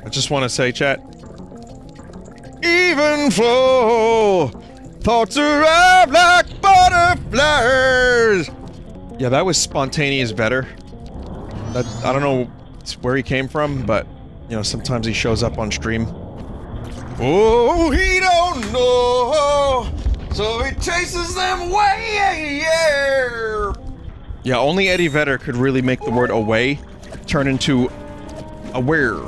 I just want to say, chat. Even flow, thoughts arrive like butterflies. Yeah, that was spontaneous Vedder. That, I don't know where he came from, but, you know, sometimes he shows up on stream. Oh, he don't know, so he chases them away, yeah! Yeah, only Eddie Vedder could really make the word away turn into aware.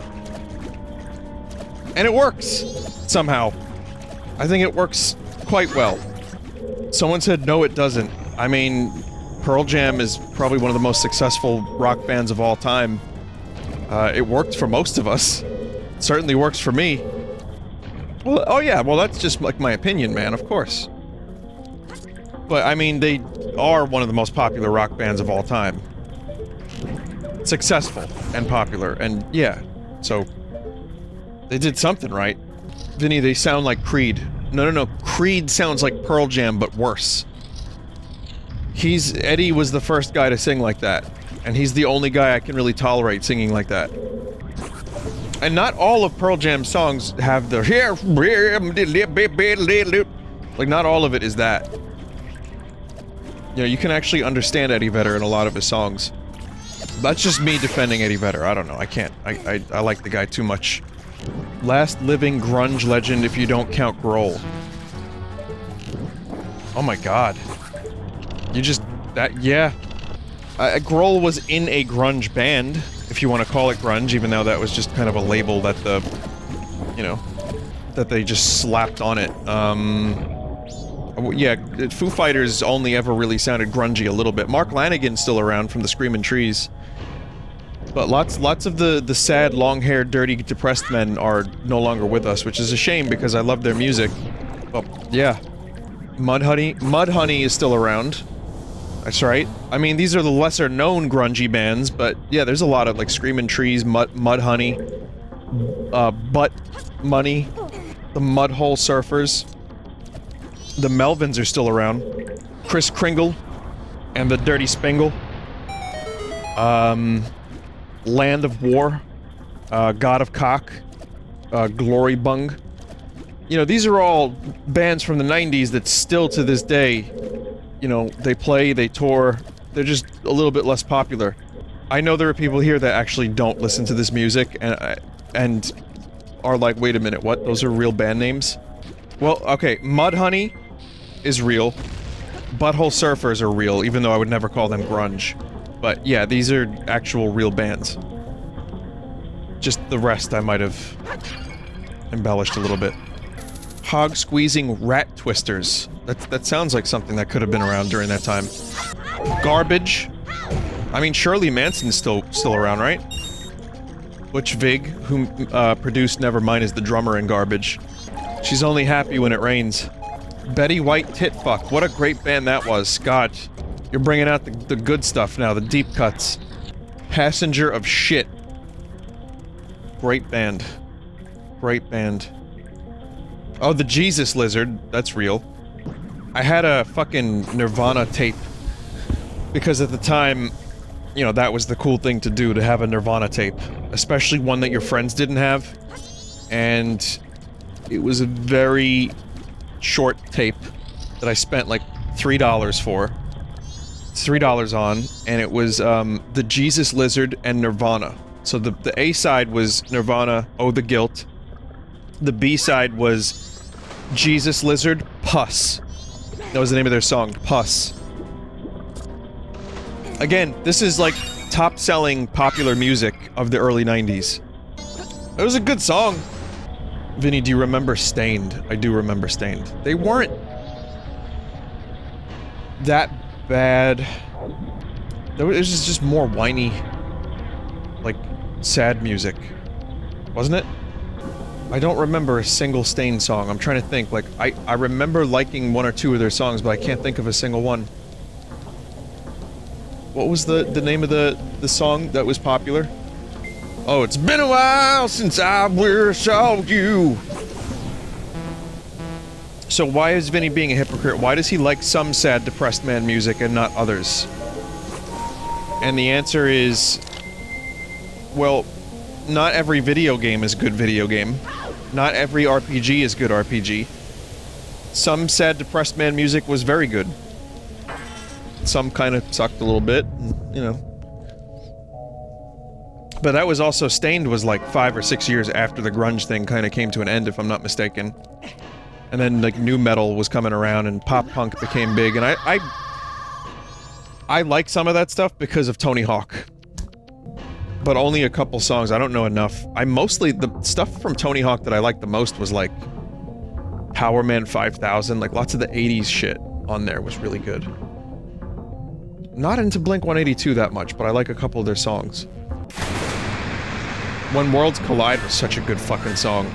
And it works, somehow. I think it works quite well. Someone said no it doesn't. I mean, Pearl Jam is probably one of the most successful rock bands of all time. It worked for most of us. It certainly works for me. Well, oh yeah, well that's just like my opinion, man, of course. But, I mean, they are one of the most popular rock bands of all time. Successful and popular, and yeah, so they did something right. Vinny, they sound like Creed. No, Creed sounds like Pearl Jam, but worse. Eddie was the first guy to sing like that, and he's the only guy I can really tolerate singing like that. And not all of Pearl Jam's songs have the like, not all of it is that. You know, you can actually understand Eddie Vedder in a lot of his songs. That's just me defending Eddie Vedder. I don't know. I can't. I like the guy too much. Last living grunge legend if you don't count Grohl. Oh my god. You just... yeah. Grohl was in a grunge band, if you want to call it grunge, even though that was just kind of a label that the... you know, that they just slapped on it. Yeah, Foo Fighters only ever really sounded grungy a little bit. Mark Lanegan's still around from the Screamin' Trees. But lots of the sad, long-haired, dirty, depressed men are no longer with us, which is a shame because I love their music. Well, yeah. Mudhoney is still around. That's right. I mean, these are the lesser-known grungy bands, but yeah, there's a lot of, like, Screamin' Trees, Mudhoney, Butt Money, the Mudhole Surfers. The Melvins are still around. Kris Kringle, and the Dirty Spangle. Land of War, God of Cock, Glory Bung. You know, these are all bands from the 90s that still to this day, you know, they play, they tour, they're just a little bit less popular. I know there are people here that actually don't listen to this music and are like, wait a minute, what? Those are real band names? Well, okay, Mudhoney is real. Butthole Surfers are real, even though I would never call them grunge. But yeah, these are actual real bands. Just the rest I might have embellished a little bit. Hog Squeezing Rat Twisters. That sounds like something that could have been around during that time. Garbage. I mean, Shirley Manson's still around, right? Butch Vig, who produced Nevermind, is the drummer in Garbage. She's only happy when it rains. Betty White Titfuck. What a great band that was. God. You're bringing out the good stuff now, the deep cuts. Passenger of Shit. Great band. Great band. Oh, the Jesus Lizard. That's real. I had a fucking Nirvana tape. Because at the time, you know, that was the cool thing to do, to have a Nirvana tape. Especially one that your friends didn't have. And it was a very short tape that I spent like $3 for. $3 on, and it was, the Jesus Lizard and Nirvana. So the A-side was Nirvana, Oh the Guilt. The B-side was Jesus Lizard, Puss. That was the name of their song, Puss. Again, this is like top-selling popular music of the early 90s. It was a good song. Vinny, do you remember Stained? I do remember Stained. They weren't that bad. It was just more whiny, like, sad music. Wasn't it? I don't remember a single Stained song. I'm trying to think. Like, I remember liking one or two of their songs, but I can't think of a single one. What was the name of the song that was popular? Oh, it's been a while since I saw you. So why is Vinny being a hypocrite? Why does he like some sad, depressed man music and not others? And the answer is... well, not every video game is good video game. Not every RPG is good RPG. Some sad, depressed man music was very good. Some kind of sucked a little bit, you know. But that was also, Stained was like 5 or 6 years after the grunge thing kind of came to an end, if I'm not mistaken. And then, like, nu metal was coming around and pop punk became big, and I like some of that stuff because of Tony Hawk. But only a couple songs, I don't know enough. the stuff from Tony Hawk that I liked the most was like Power Man 5000, like lots of the 80s shit on there was really good. Not into Blink-182 that much, but I like a couple of their songs. When Worlds Collide was such a good fucking song.